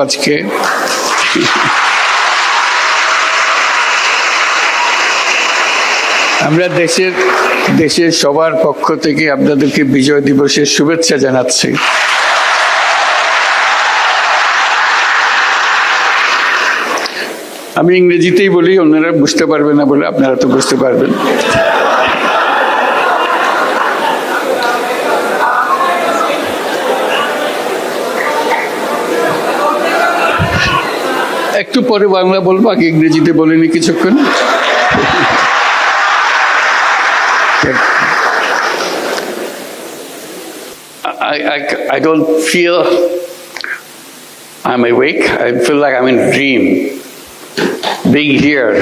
আজকে আমরা দেশের সবার পক্ষ থেকে আপনাদেরকে বিজয় দিবসের শুভেচ্ছা জানাচ্ছি। আমি ইংরেজিতেই বলি, অন্যরা বুঝতে পারবে না বলে আপনারা তো বুঝতে পারবেন। একটু পরে বাংলা বলবো, আগে ইংরেজিতে বলিনি কিছুক্ষণ। I don't feel I'm awake. I feel like I'm in a dream, being here.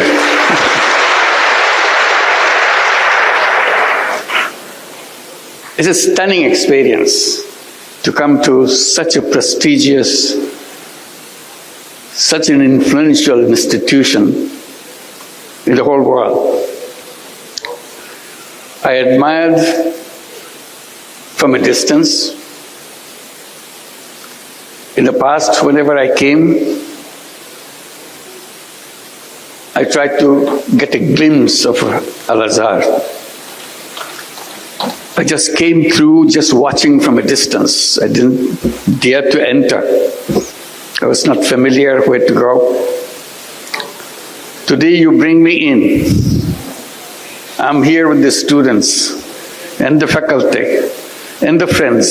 It's a stunning experience to come to such a prestigious, such an influential institution in the whole world. I admired from a distance. In the past, whenever I came, I tried to get a glimpse of Al-Azhar. I just came through just watching from a distance. I didn't dare to enter. I was not familiar where to go. Today you bring me in. I'm here with the students and the faculty and the friends.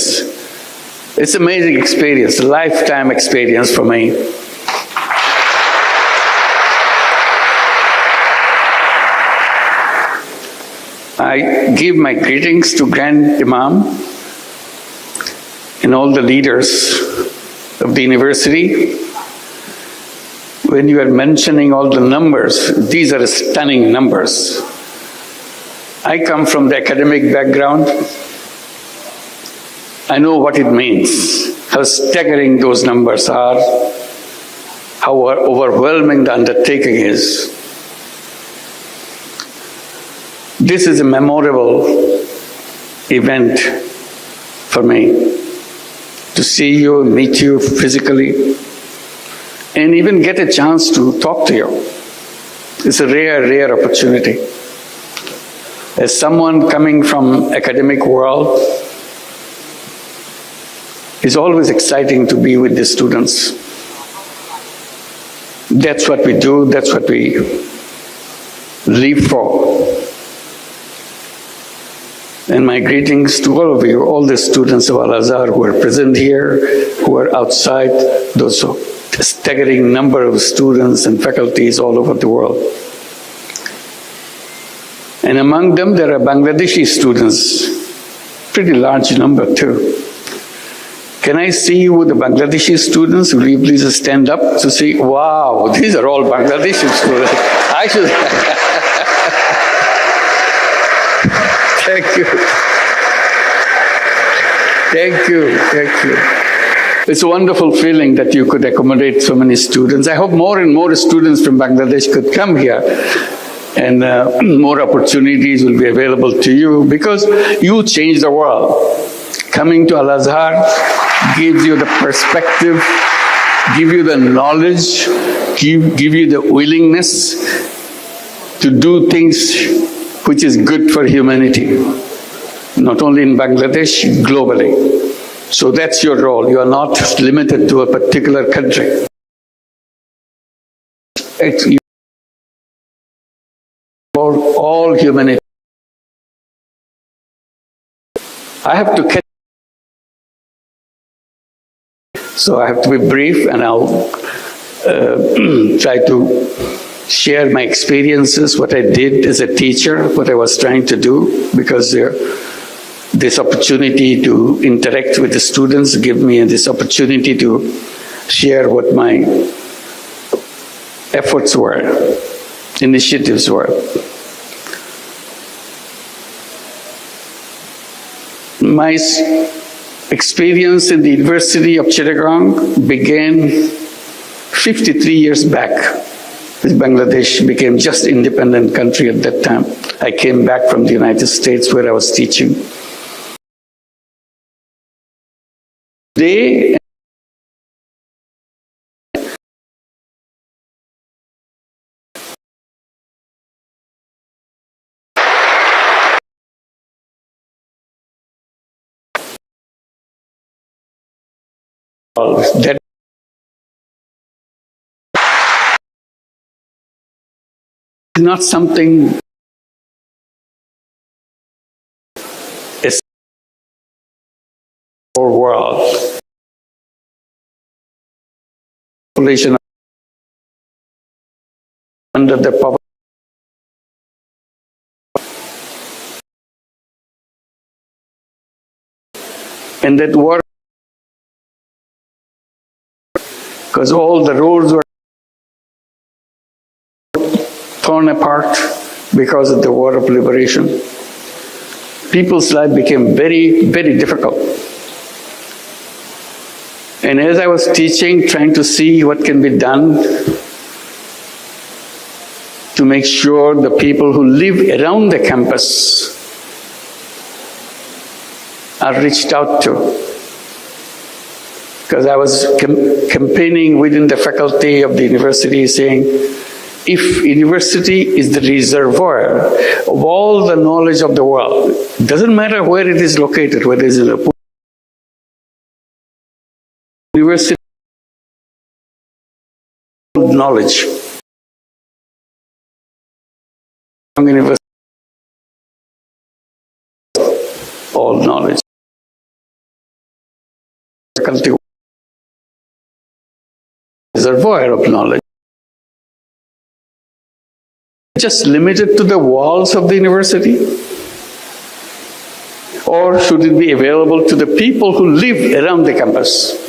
It's an amazing experience, a lifetime experience for me. I give my greetings to Grand Imam and all the leaders of the university. When you are mentioning all the numbers, these are stunning numbers. I come from the academic background. I know what it means, how staggering those numbers are, how overwhelming the undertaking is. This is a memorable event for me, to see you, meet you physically, and even get a chance to talk to you. It's a rare opportunity. As someone coming from academic world, it's always exciting to be with the students. That's what we do, that's what we live for. And my greetings to all of you, all the students of Al-Azhar who are present here, who are outside, those staggering number of students and faculties all over the world. And among them, there are Bangladeshi students, pretty large number too. Can I see you with the Bangladeshi students? Will you please stand up to see? Wow, these are all Bangladeshi students. I should. Thank you. Thank you. Thank you. It's a wonderful feeling that you could accommodate so many students. I hope more and more students from Bangladesh could come here, and more opportunities will be available to you, because you change the world. Coming to Al-Azhar gives you the perspective, give you the knowledge, give you the willingness to do things which is good for humanity, not only in Bangladesh, globally. So that's your role. You are not limited to a particular country. It's for all humanity. I have to catch. So I have to be brief, and I'll try to share my experiences, what I did as a teacher, what I was trying to do, because this opportunity to interact with the students give me this opportunity to share what my efforts were, initiatives were. My experience in the University of Chittagong began 53 years back. Bangladesh became just independent country at that time. I came back from the United States where I was teaching. Today, that is not something is for world. Population under the power. And that war, because all the roads were torn apart because of the war of liberation. People's life became very, very difficult. And as I was teaching, trying to see what can be done to make sure the people who live around the campus are reached out to. Because I was campaigning within the faculty of the university saying, if university is the reservoir of all the knowledge of the world, it doesn't matter where it is located, whether it is in a university knowledge, university, all knowledge, faculty reservoir of knowledge. Just limited to the walls of the university? Or should it be available to the people who live around the campus?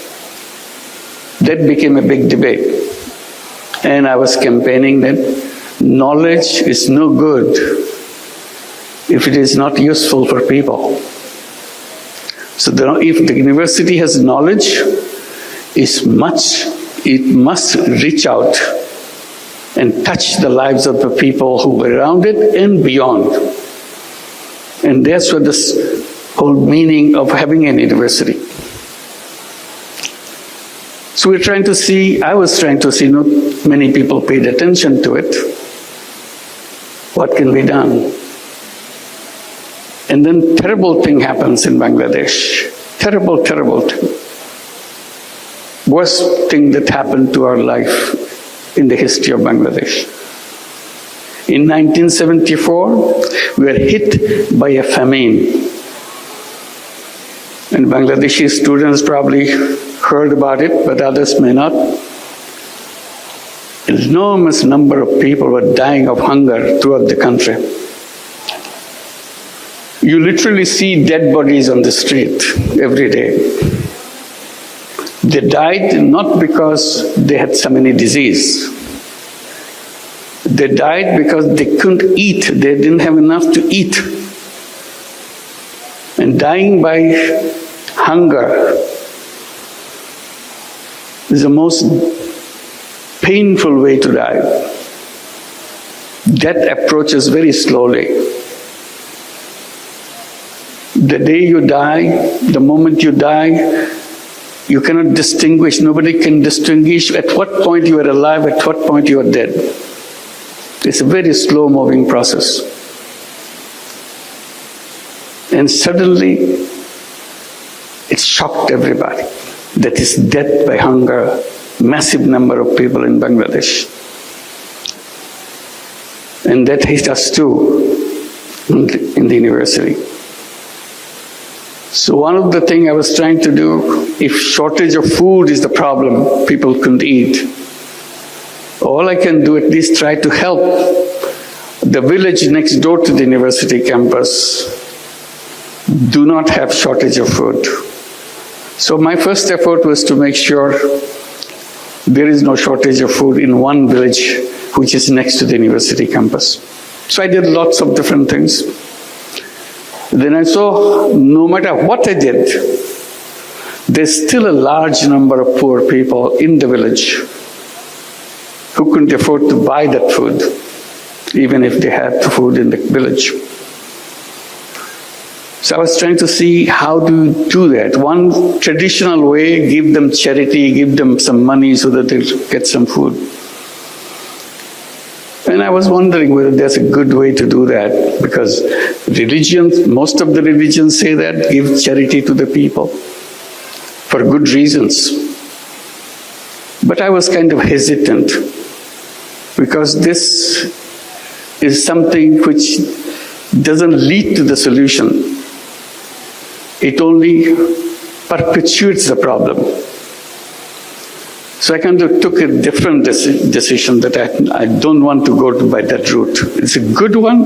That became a big debate. And I was campaigning that knowledge is no good if it is not useful for people. So if the university has knowledge, it must reach out and touch the lives of the people who were around it and beyond. And that's what this whole meaning of having an university. So we're trying to see, I was trying to see, not many people paid attention to it. What can be done? And then terrible thing happens in Bangladesh. Terrible, terrible thing. Worst thing that happened to our life in the history of Bangladesh. In 1974, we were hit by a famine. And Bangladeshi students probably heard about it, but others may not. An enormous number of people were dying of hunger throughout the country. You literally see dead bodies on the street every day. They died not because they had some any disease. They died because they couldn't eat. They didn't have enough to eat. And dying by hunger is the most painful way to die. Death approaches very slowly. The day you die, the moment you die, you cannot distinguish, nobody can distinguish at what point you are alive, at what point you are dead. It's a very slow moving process. And suddenly, it shocked everybody. That is death by hunger, massive number of people in Bangladesh. And that hit us too in the university. So one of the things I was trying to do, if shortage of food is the problem, people couldn't eat. All I can do, at least try to help the village next door to the university campus do not have shortage of food. So my first effort was to make sure there is no shortage of food in one village which is next to the university campus. So I did lots of different things. Then I saw no matter what I did, there's still a large number of poor people in the village who couldn't afford to buy that food, even if they had the food in the village. So I was trying to see how to do that. One traditional way, give them charity, give them some money so that they'll get some food. And I was wondering whether there's a good way to do that, because religions, most of the religions say that, give charity to the people for good reasons. But I was kind of hesitant because this is something which doesn't lead to the solution. It only perpetuates the problem. So I kind of took a different decision that I don't want to go by that route. It's a good one,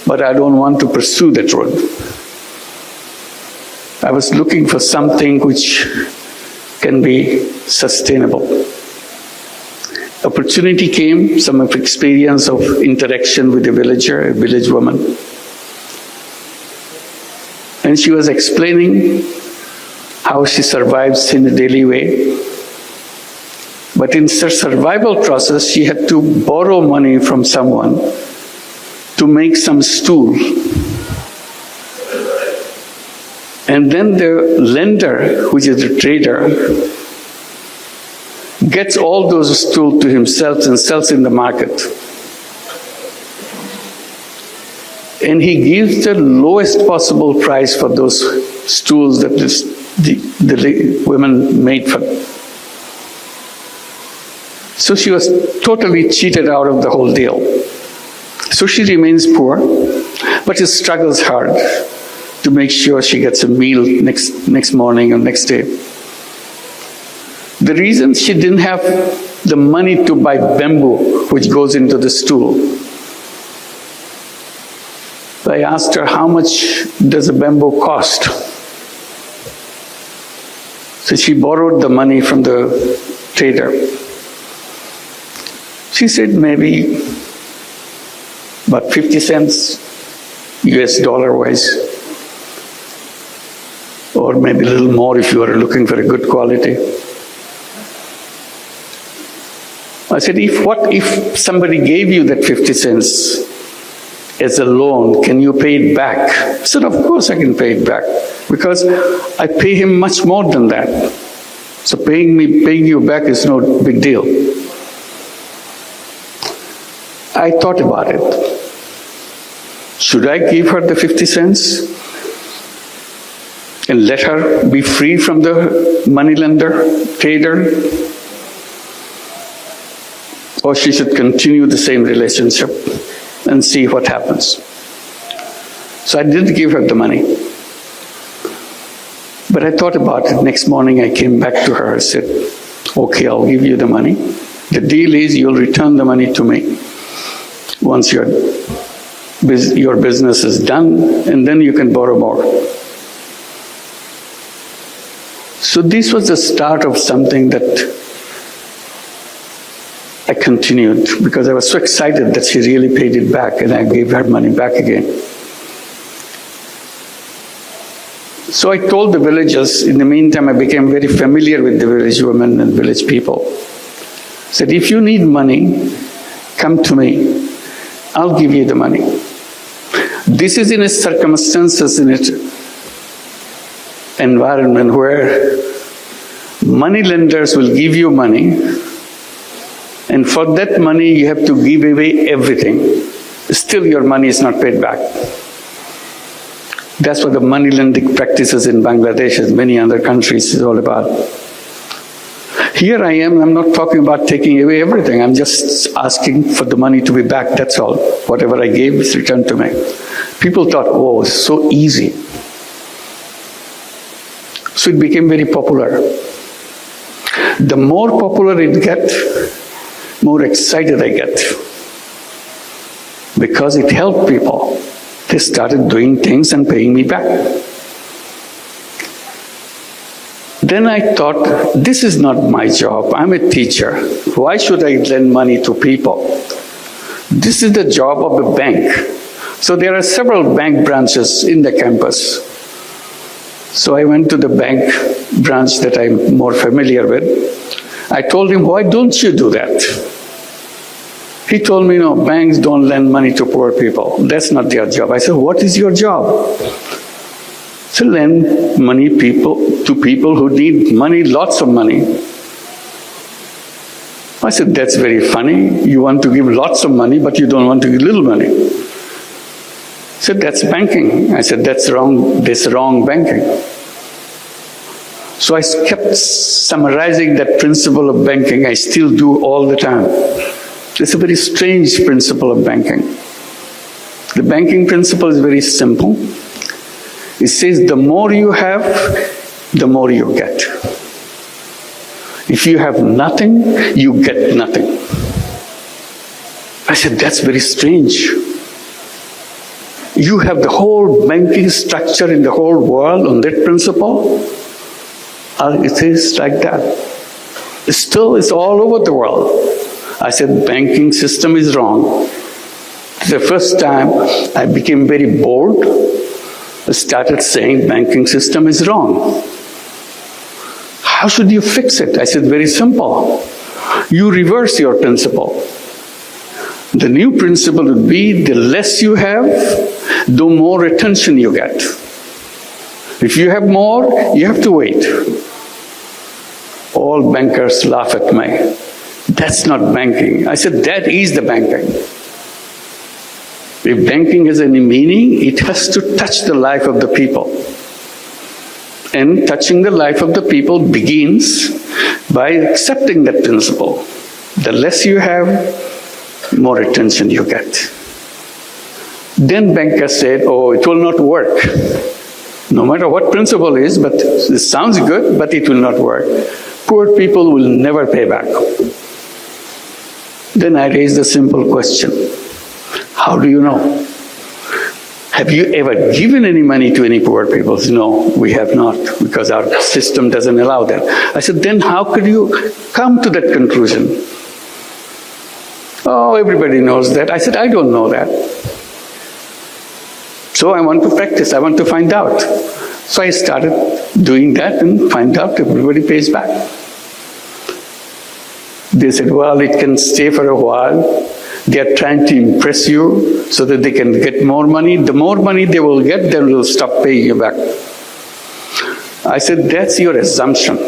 but I don't want to pursue that road. I was looking for something which can be sustainable. Opportunity came, some of experience of interaction with a villager, a village woman. And she was explaining how she survives in a daily way. But in her survival process, she had to borrow money from someone to make some stool. And then the lender, which is the trader, gets all those stools to himself and sells in the market. And he gives the lowest possible price for those stools that the women made for them. So she was totally cheated out of the whole deal. So she remains poor, but she struggles hard to make sure she gets a meal next morning or next day. The reason she didn't have the money to buy bamboo, which goes into the stool. I asked her, how much does a bamboo cost? So she borrowed the money from the trader. She said maybe about 50 cents US dollar wise, or maybe a little more if you are looking for a good quality. I said, what if somebody gave you that 50 cents as a loan, can you pay it back? I said, of course I can pay it back, because I pay him much more than that. So paying you back is no big deal. I thought about it. Should I give her the 50 cents and let her be free from the moneylender, trader? Or she should continue the same relationship and see what happens. So I didn't give her the money. But I thought about it. Next morning I came back to her. I said, okay, I'll give you the money. The deal is you'll return the money to me once your business is done, and then you can borrow more. So this was the start of something that I continued, because I was so excited that she really paid it back, and I gave her money back again. So I told the villagers, in the meantime I became very familiar with the village women and village people. I said, if you need money, come to me. I'll give you the money. This is in a circumstances, in an environment where money lenders will give you money, and for that money you have to give away everything. Still your money is not paid back. That's what the money lending practices in Bangladesh and many other countries is all about. Here I am, I'm not talking about taking away everything. I'm just asking for the money to be back, that's all. Whatever I gave is returned to me. People thought, oh, it's so easy. So it became very popular. The more popular it gets, more excited I get. Because it helped people. They started doing things and paying me back. Then I thought, this is not my job. I'm a teacher. Why should I lend money to people? This is the job of a bank. So there are several bank branches in the campus. So I went to the bank branch that I'm more familiar with. I told him, why don't you do that? He told me, no, banks don't lend money to poor people. That's not their job. I said, what is your job? So lend money to people who need money, lots of money. I said, that's very funny. You want to give lots of money, but you don't want to give little money. He said, that's banking. I said, that's wrong banking. So I kept summarizing that principle of banking. I still do all the time. It's a very strange principle of banking. The banking principle is very simple. It says the more you have, the more you get. If you have nothing, you get nothing. I said, that's very strange. You have the whole banking structure in the whole world on that principle? It is like that. Still, it's all over the world. I said, banking system is wrong. The first time I became very bold, I started saying banking system is wrong. How should you fix it? I said, very simple. You reverse your principle. The new principle would be the less you have, the more attention you get. If you have more, you have to wait. All bankers laugh at me. That's not banking. I said, that is the banking. If banking has any meaning, it has to touch the life of the people. And touching the life of the people begins by accepting that principle. The less you have, more attention you get. Then bankers said, oh, it will not work. No matter what principle is, but it sounds good, but it will not work. Poor people will never pay back. Then I raised a simple question. How do you know? Have you ever given any money to any poor people? No, we have not, because our system doesn't allow that. I said, then how could you come to that conclusion? Oh, everybody knows that. I said, I don't know that. So I want to practice, I want to find out. So I started doing that and find out everybody pays back. They said, well, it can stay for a while. They are trying to impress you so that they can get more money. The more money they will get, they will stop paying you back. I said, that's your assumption.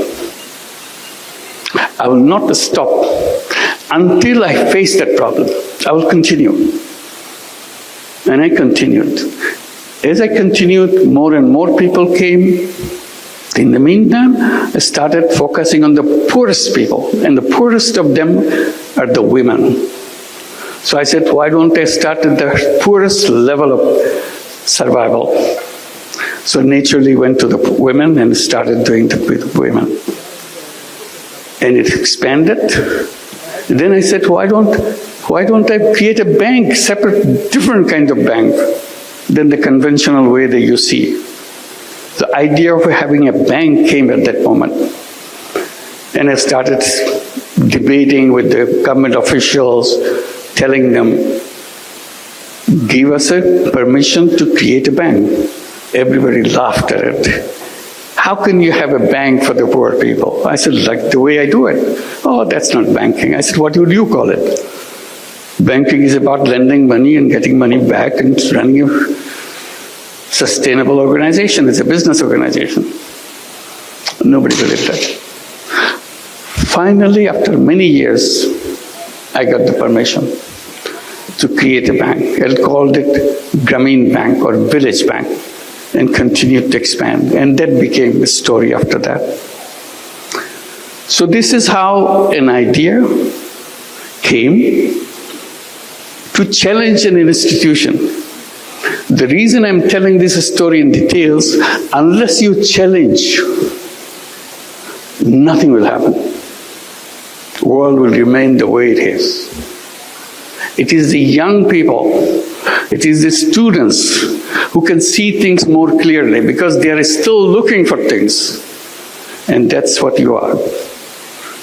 I will not stop until I face that problem. I will continue. And I continued. As I continued, more and more people came. In the meantime, I started focusing on the poorest people, and the poorest of them are the women. So I said, why don't I start at the poorest level of survival? So naturally went to the women and started doing it with women. And it expanded. Then I said, why don't I create a bank, separate, different kind of bank than the conventional way that you see? The idea of having a bank came at that moment. And I started debating with the government officials, telling them, give us a permission to create a bank. Everybody laughed at it. How can you have a bank for the poor people? I said, like the way I do it. Oh, that's not banking. I said, what would you call it? Banking is about lending money and getting money back and running a sustainable organization. It's a business organization. Nobody believed that. Finally, after many years, I got the permission to create a bank. I called it Grameen Bank or Village Bank and continued to expand. And that became a story after that. So this is how an idea came to challenge an institution. The reason I'm telling this story in details, unless you challenge, nothing will happen. The world will remain the way it is. It is the young people, it is the students who can see things more clearly because they are still looking for things. And that's what you are.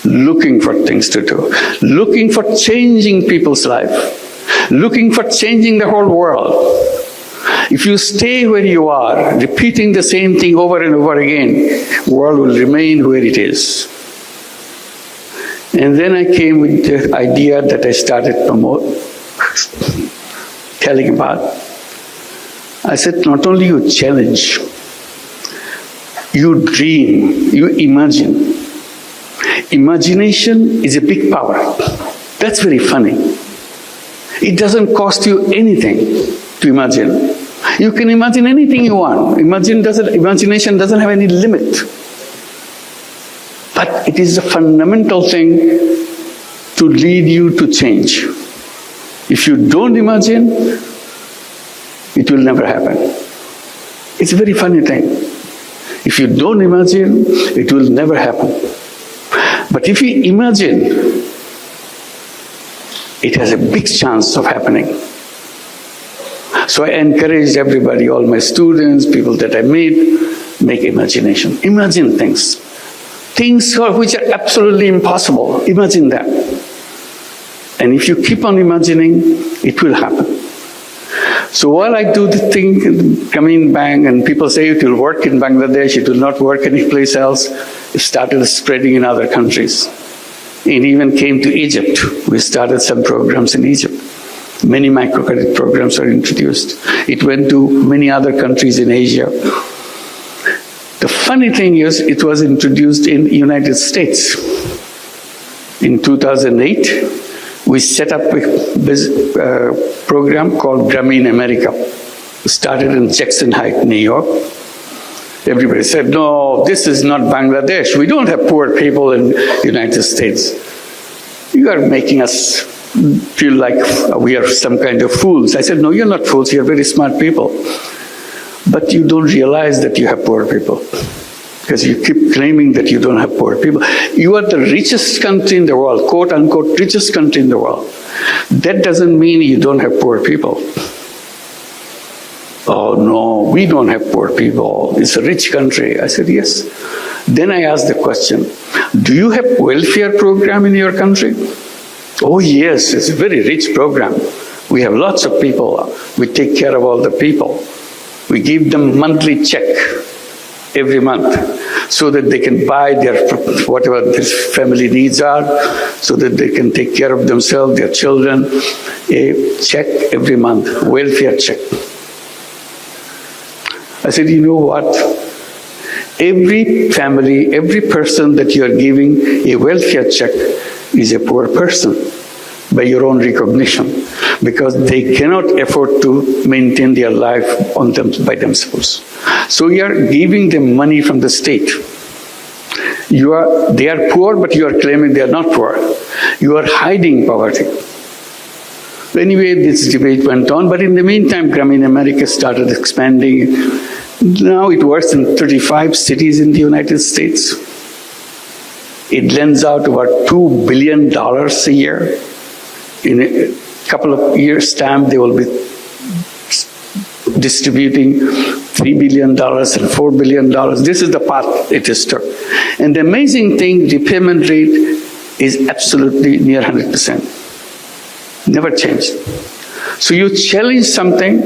Looking for things to do. Looking for changing people's life. Looking for changing the whole world. If you stay where you are, repeating the same thing over and over again, the world will remain where it is. And then I came with the idea that I started telling about. I said, not only you challenge, you dream, you imagine. Imagination is a big power. That's very funny. It doesn't cost you anything to imagine. You can imagine anything you want. Imagination doesn't have any limit. But it is a fundamental thing to lead you to change. If you don't imagine, it will never happen. It's a very funny thing. If you don't imagine, it will never happen. But if you imagine, it has a big chance of happening. So I encourage everybody, all my students, people that I meet, make imagination. Imagine things. Things which are absolutely impossible. Imagine that. And if you keep on imagining, it will happen. So while I do the thing in Grameen Bank and people say it will work in Bangladesh, it will not work anyplace else, it started spreading in other countries. It even came to Egypt. We started some programs in Egypt. Many microcredit programs are introduced. It went to many other countries in Asia. The funny thing is, it was introduced in the United States. In 2008, we set up a program called Grameen America. We started in Jackson Heights, New York. Everybody said, no, this is not Bangladesh. We don't have poor people in the United States. You are making us feel like we are some kind of fools. I said, no, you're not fools. You're very smart people. But you don't realize that you have poor people. Because you keep claiming that you don't have poor people. You are the richest country in the world, quote unquote, richest country in the world. That doesn't mean you don't have poor people. Oh no, we don't have poor people. It's a rich country. I said, yes. Then I asked the question, do you have welfare program in your country? Oh yes, it's a very rich program. We have lots of people. We take care of all the people. We give them monthly check every month so that they can buy their whatever their family needs are, so that they can take care of themselves, their children. A check every month, welfare check. I said, you know what? Every family, every person that you are giving a welfare check is a poor person by your own recognition, because they cannot afford to maintain their life by themselves. So you are giving them money from the state. They are poor, but you are claiming they are not poor. You are hiding poverty. Anyway, this debate went on, but in the meantime, Grameen America started expanding. Now it works in 35 cities in the United States. It lends out about $2 billion a year. In a couple of years' time, they will be distributing $3 billion and $4 billion. This is the path it is took. And the amazing thing, the payment rate is absolutely near 100%. Never changed. So you challenge something,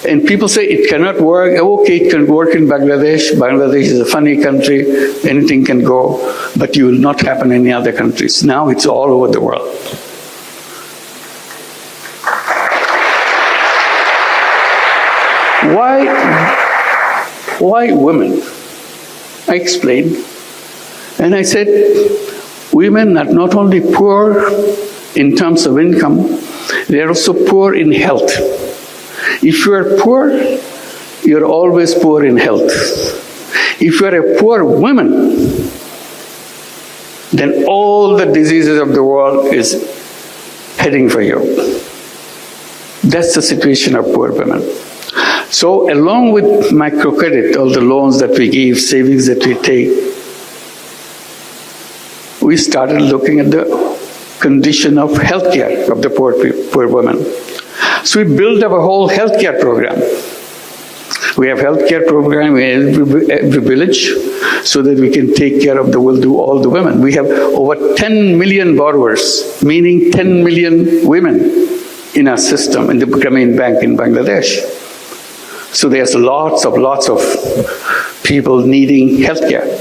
and people say it cannot work. Okay, it can work in Bangladesh. Bangladesh is a funny country. Anything can go, but it will not happen in any other countries. Now it's all over the world. Why women? I explained. And I said, women are not only poor in terms of income, they are also poor in health. If you are poor, you are always poor in health. If you are a poor woman, then all the diseases of the world is heading for you. That's the situation of poor women. So along with microcredit, all the loans that we give, savings that we take, we started looking at the condition of healthcare of the poor women. So we built up a whole healthcare program. We have healthcare program in every village so that we can take care of all the women. We have over 10 million borrowers, meaning 10 million women in our system, in the Grameen Bank in Bangladesh. So there's lots of people needing healthcare.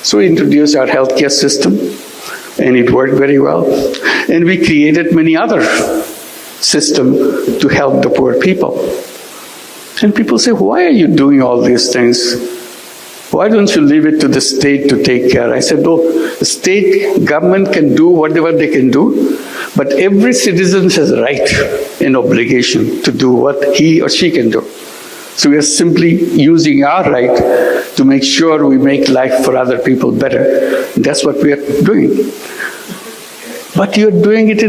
So we introduced our healthcare system, and it worked very well. And we created many other systems to help the poor people. And people say, why are you doing all these things? Why don't you leave it to the state to take care? I said, no, the state government can do whatever they can do, but every citizen has a right and obligation to do what he or she can do. So we are simply using our right to make sure we make life for other people better. That's what we are doing. But you're doing it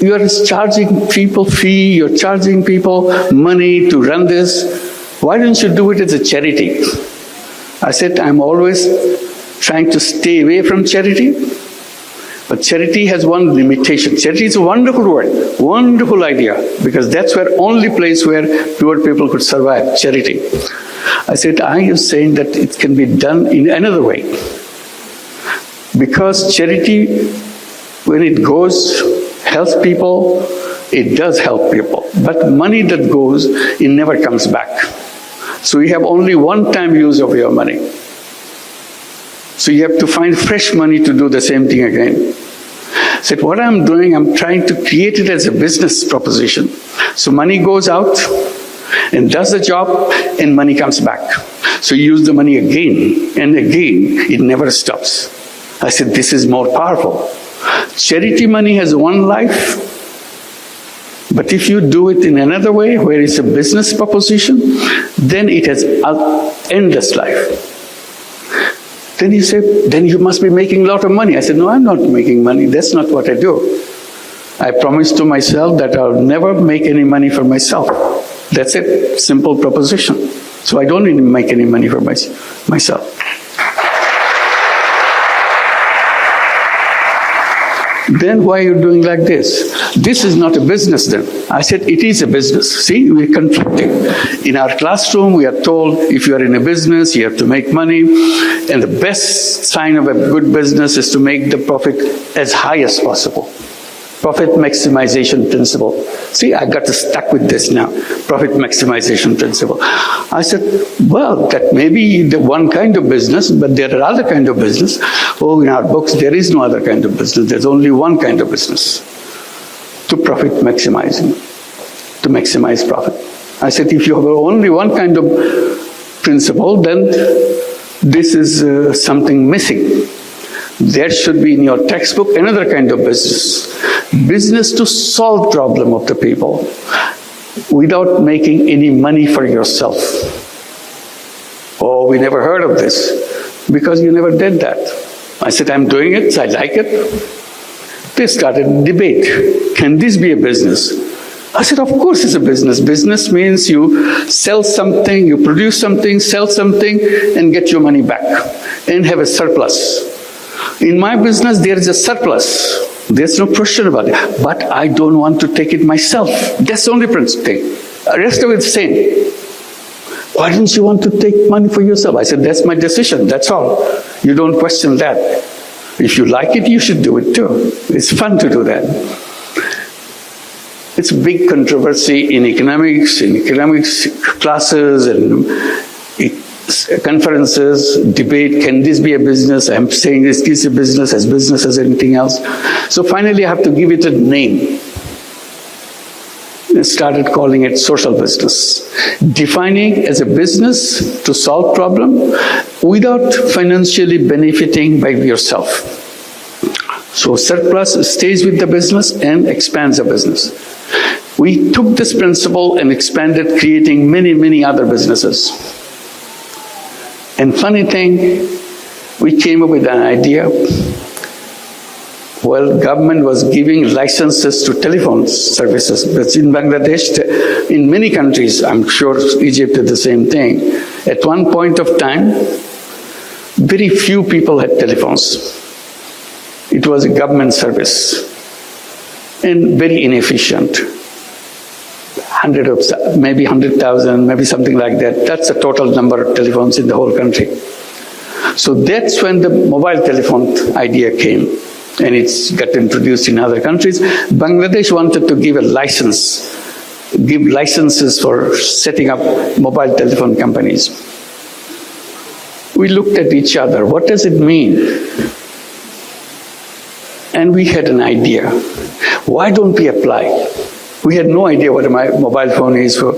you are charging people fee, you're charging people money to run this. Why don't you do it as a charity? I said, I'm always trying to stay away from charity, but charity has one limitation. Charity is a wonderful word, wonderful idea, because that's where only place where poor people could survive, charity. I said, I am saying that it can be done in another way. Because charity, when it goes, helps people, it does help people. But money that goes, it never comes back. So you have only one-time use of your money. So you have to find fresh money to do the same thing again. So what I'm doing, I'm trying to create it as a business proposition. So money goes out and does the job and money comes back. So you use the money again and again, it never stops. I said, this is more powerful. Charity money has one life, but if you do it in another way, where it's a business proposition, then it has an endless life. Then you say, then you must be making a lot of money. I said, no, I'm not making money. That's not what I do. I promised to myself that I'll never make any money for myself. That's it, simple proposition. So I don't need to make any money for myself. Then why are you doing like this? This is not a business then. I said, it is a business. See, we're conflicting. In our classroom, we are told, if you are in a business, you have to make money. And the best sign of a good business is to make the profit as high as possible. Profit maximization principle. See, I got stuck with this now. Profit maximization principle. I said, well, that may be the one kind of business, but there are other kind of business. Oh, in our books, there is no other kind of business. There's only one kind of business. To profit maximizing, to maximize profit. I said, if you have only one kind of principle, then this is something missing. There should be in your textbook another kind of business. Business to solve problem of the people without making any money for yourself. Oh, we never heard of this because you never did that. I said, I'm doing it, so I like it. They started a debate. Can this be a business? I said, of course it's a business. Business means you sell something, you produce something, sell something, and get your money back and have a surplus. In my business, there is a surplus. There's no question about it. But I don't want to take it myself. That's the only thing. The rest of it's same. Why didn't you want to take money for yourself? I said, that's my decision, that's all. You don't question that. If you like it, you should do it too. It's fun to do that. It's a big controversy in economics classes and conferences, debate, can this be a business? I'm saying this is a business as anything else. So finally I have to give it a name. I started calling it social business. Defining as a business to solve problem without financially benefiting by yourself. So surplus stays with the business and expands the business. We took this principle and expanded, creating many, many other businesses. And funny thing, we came up with an idea. Well, government was giving licenses to telephone services. But in Bangladesh, in many countries, I'm sure Egypt did the same thing. At one point of time, very few people had telephones. It was a government service and very inefficient. Maybe 100,000, maybe something like that. That's the total number of telephones in the whole country. So that's when the mobile telephone idea came, and it's got introduced in other countries. Bangladesh wanted to give a license, give licenses for setting up mobile telephone companies. We looked at each other, what does it mean? And we had an idea. Why don't we apply? We had no idea what a mobile phone is for.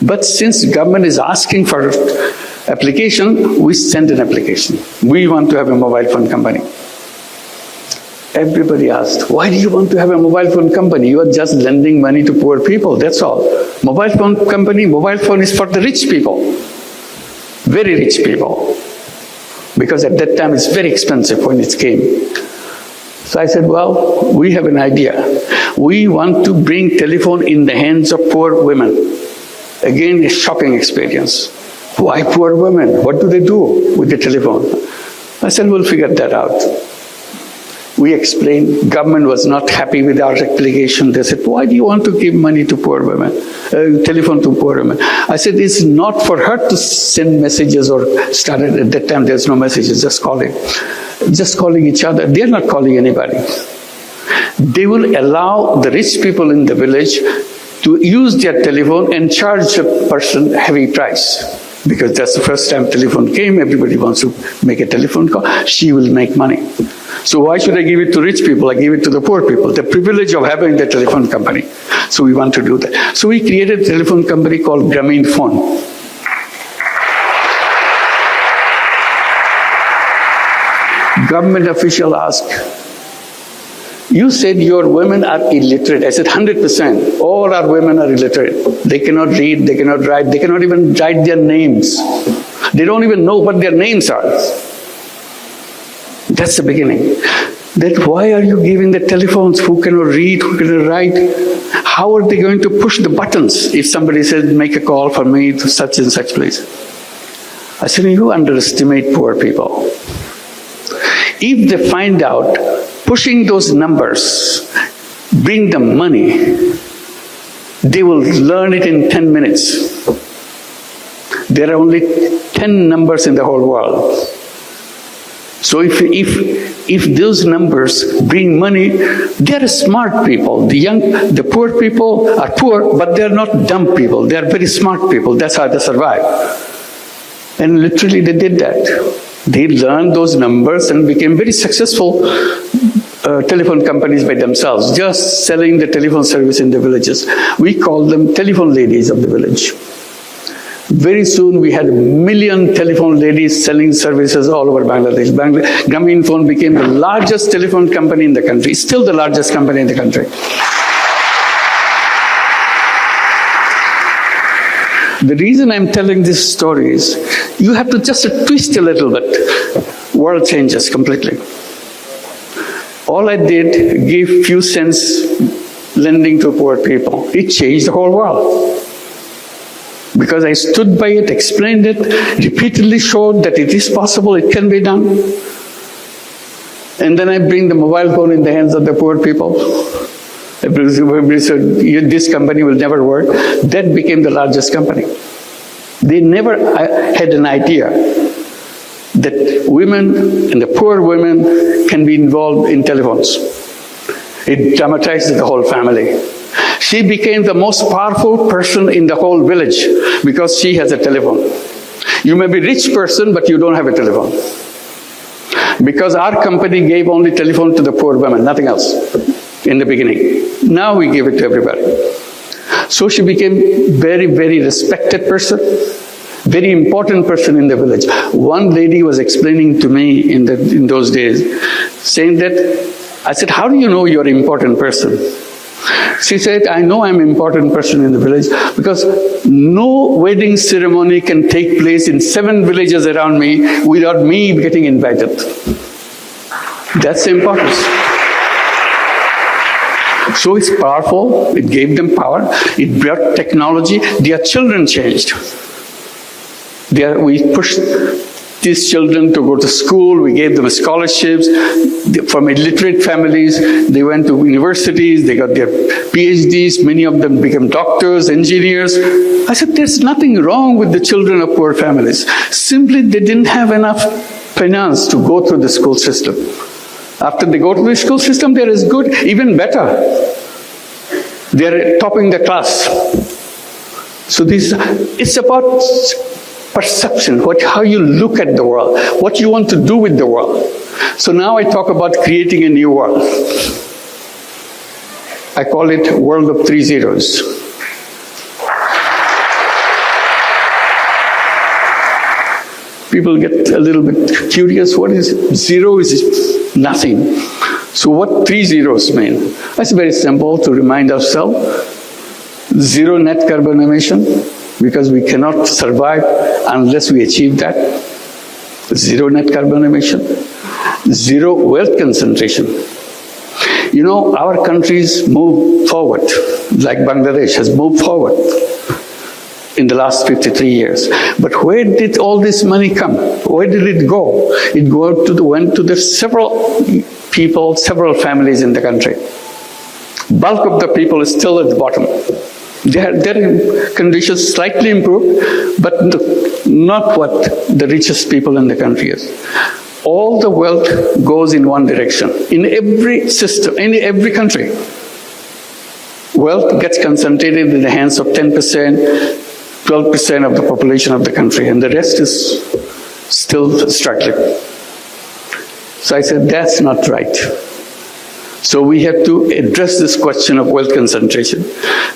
But since government is asking for application, we sent an application. We want to have a mobile phone company. Everybody asked, why do you want to have a mobile phone company? You are just lending money to poor people, that's all. Mobile phone company, mobile phone is for the rich people. Very rich people. Because at that time it's very expensive when it came. So I said, well, we have an idea. We want to bring telephone in the hands of poor women. Again, a shocking experience. Why poor women? What do they do with the telephone? I said, we'll figure that out. We explained, government was not happy with our application. They said, why do you want to give money to poor women, telephone to poor women? I said, it's not for her to send messages or start at that time there's no messages, just calling each other. They're not calling anybody. They will allow the rich people in the village to use their telephone and charge a person heavy price. Because that's the first time telephone came, everybody wants to make a telephone call, she will make money. So why should I give it to rich people? I give it to the poor people, the privilege of having the telephone company. So we want to do that. So we created a telephone company called Grameenphone. Government official asked, you said your women are illiterate. I said 100%. All our women are illiterate. They cannot read, they cannot write, they cannot even write their names. They don't even know what their names are. That's the beginning. That why are you giving the telephones? Who cannot read, who cannot write? How are they going to push the buttons if somebody says, make a call for me to such and such place? I said, you underestimate poor people. If they find out pushing those numbers bring them money, they will learn it in 10 minutes. There are only 10 numbers in the whole world. So if those numbers bring money, they are smart people. The poor people are poor, but they are not dumb people. They are very smart people. That's how they survive. And literally they did that. They learned those numbers and became very successful telephone companies by themselves, just selling the telephone service in the villages. We call them telephone ladies of the village. Very soon we had 1 million telephone ladies selling services all over Bangladesh. Grameenphone became the largest telephone company in the country, still the largest company in the country. The reason I'm telling this story is, you have to just twist a little bit. World changes completely. All I did, give few cents lending to poor people. It changed the whole world. Because I stood by it, explained it, repeatedly showed that it is possible, it can be done. And then I bring the mobile phone in the hands of the poor people. Everybody said, this company will never work. That became the largest company. They never had an idea that women and the poor women can be involved in telephones. It dramatized the whole family. She became the most powerful person in the whole village because she has a telephone. You may be a rich person, but you don't have a telephone. Because our company gave only telephone to the poor women, nothing else in the beginning. Now we give it to everybody. So she became very, very respected person, very important person in the village. One lady was explaining to me in those days, saying that, I said, how do you know you're an important person? She said, I know I'm an important person in the village because no wedding ceremony can take place in 7 villages around me without me getting invited. That's the importance. So it's powerful, it gave them power, it brought technology, their children changed. We pushed these children to go to school, we gave them scholarships. From illiterate families, they went to universities, they got their PhDs, many of them became doctors, engineers. I said, there's nothing wrong with the children of poor families. Simply they didn't have enough finance to go through the school system. After they go to the school system, they're as good, even better. They're topping the class. So it's about perception, how you look at the world, what you want to do with the world. So now I talk about creating a new world. I call it world of 3 zeros. People get a little bit curious, what is it? Zero is nothing. So what 3 zeros mean? It's very simple to remind ourselves. Zero net carbon emission, because we cannot survive unless we achieve that. Zero net carbon emission. Zero wealth concentration. You know, our countries move forward, like Bangladesh has moved forward in the last 53 years. But where did all this money come? Where did it go? It went to the several people, several families in the country. Bulk of the people is still at the bottom. Their conditions slightly improved, but not what the richest people in the country is. All the wealth goes in one direction. In every system, in every country, wealth gets concentrated in the hands of 10%, 12% of the population of the country, and the rest is still struggling. So I said, that's not right. So we have to address this question of wealth concentration.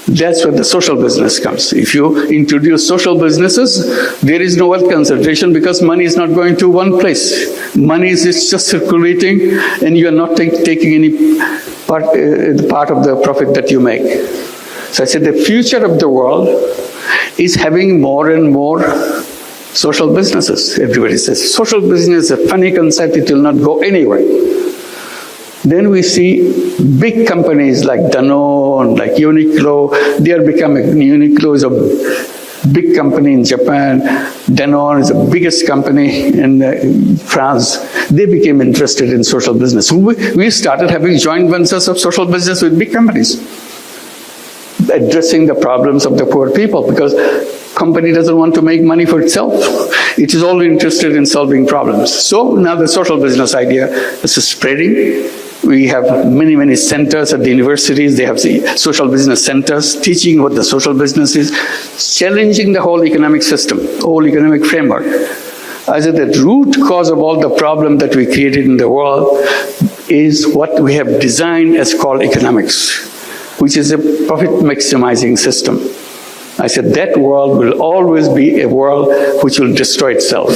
That's where the social business comes. If you introduce social businesses, there is no wealth concentration because money is not going to one place. Money is just circulating and you are not taking any part of the profit that you make. So I said the future of the world is having more and more social businesses. Everybody says, social business is a funny concept, it will not go anywhere. Then we see big companies like Danone, like Uniqlo, they are becoming, Uniqlo is a big company in Japan, Danone is the biggest company in France. They became interested in social business. So we started having joint ventures of social business with big companies, addressing the problems of the poor people, because company doesn't want to make money for itself. It is only interested in solving problems. So now the social business idea is spreading. We have many, many centers at the universities. They have social business centers teaching what the social business is, challenging the whole economic system, whole economic framework. I said the root cause of all the problem that we created in the world is what we have designed as called economics, which is a profit maximizing system. I said that world will always be a world which will destroy itself.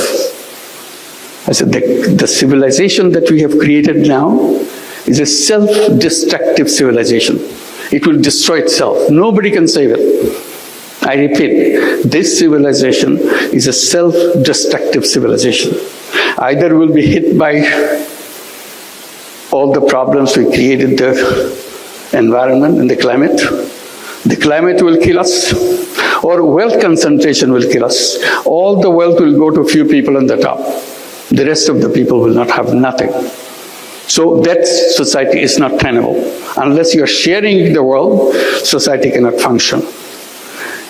I said the civilization that we have created now is a self-destructive civilization. It will destroy itself. Nobody can save it. I repeat, this civilization is a self-destructive civilization. Either we'll be hit by all the problems we created, the environment and the climate will kill us, or wealth concentration will kill us. All the wealth will go to a few people on the top. The rest of the people will not have nothing. So that society is not tenable. Unless you are sharing the world, society cannot function.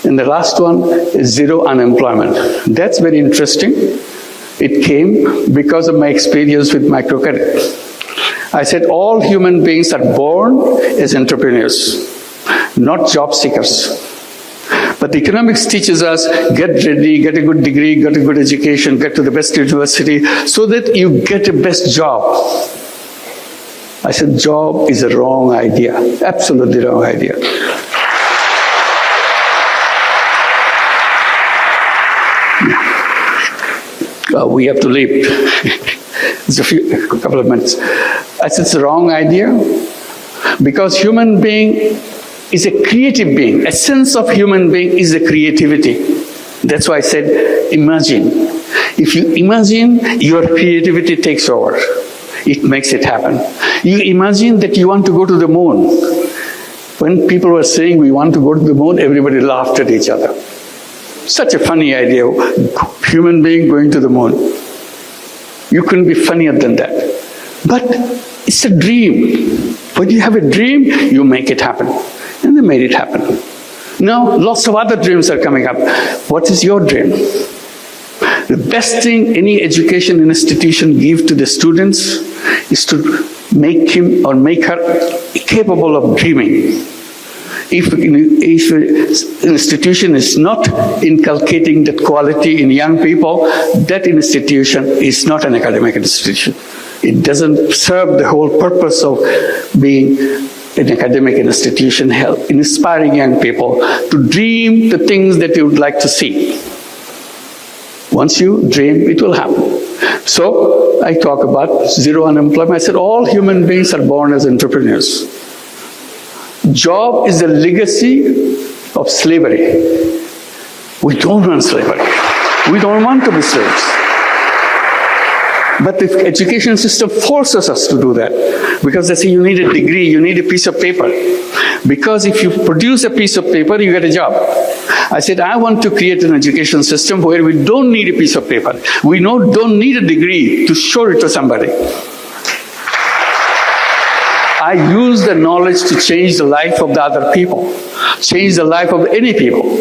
And the last one is zero unemployment. That's very interesting. It came because of my experience with microcredit. I said all human beings are born as entrepreneurs, not job seekers. But economics teaches us, get ready, get a good degree, get a good education, get to the best university, so that you get a best job. I said, job is a wrong idea, absolutely wrong idea. We have to leave. It's a couple of minutes. I said, it's a wrong idea because human being is a creative being. Essence of human being is a creativity. That's why I said, imagine. If you imagine, your creativity takes over. It makes it happen. You imagine that you want to go to the moon. When people were saying we want to go to the moon, everybody laughed at each other. Such a funny idea, human being going to the moon. You couldn't be funnier than that. But it's a dream. When you have a dream, you make it happen. And they made it happen. Now, lots of other dreams are coming up. What is your dream? The best thing any education institution gives to the students is to make him or make her capable of dreaming. If an institution is not inculcating that quality in young people, that institution is not an academic institution. It doesn't serve the whole purpose of being an academic institution, inspiring young people to dream the things that you would like to see. Once you dream, it will happen. So, I talk about zero unemployment. I said all human beings are born as entrepreneurs. Job is the legacy of slavery. We don't want slavery. We don't want to be slaves. But the education system forces us to do that because they say you need a degree, you need a piece of paper. Because if you produce a piece of paper, you get a job. I said, I want to create an education system where we don't need a piece of paper. We don't need a degree to show it to somebody. I use the knowledge to change the life of the other people, change the life of any people.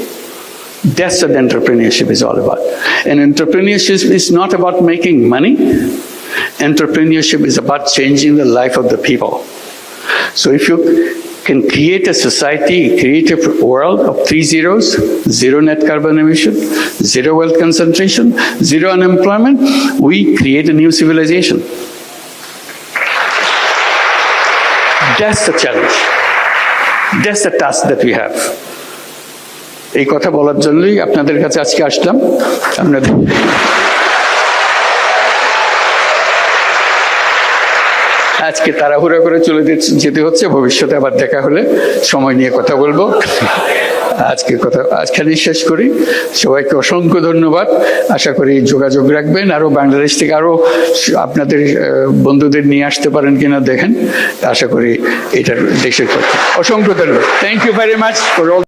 That's what entrepreneurship is all about. And entrepreneurship is not about making money. Entrepreneurship is about changing the life of the people. So if you can create a society, create a world of 3 zeros, zero net carbon emission, zero wealth concentration, zero unemployment, we create a new civilization. That's the challenge. That's the task that we have. এই কথা বলার জন্যই আপনাদের কাছে আজকে আসলাম। আপনাদের আজকে তাড়াহুড়া করে চলে যেতে হচ্ছে, ভবিষ্যতে আবার দেখা হলে সময় নিয়ে কথা বলবো। আজকে কথা আজখানে শেষ করি। সবাইকে অসংখ্য ধন্যবাদ। আশা করি যোগাযোগ রাখবেন, আরো বাংলাদেশ থেকে আরো আপনাদের বন্ধুদের নিয়ে আসতে পারেন কিনা দেখেন। আশা করি এটার দেশের কথা। অসংখ্য ধন্যবাদ। Thank you very much for all.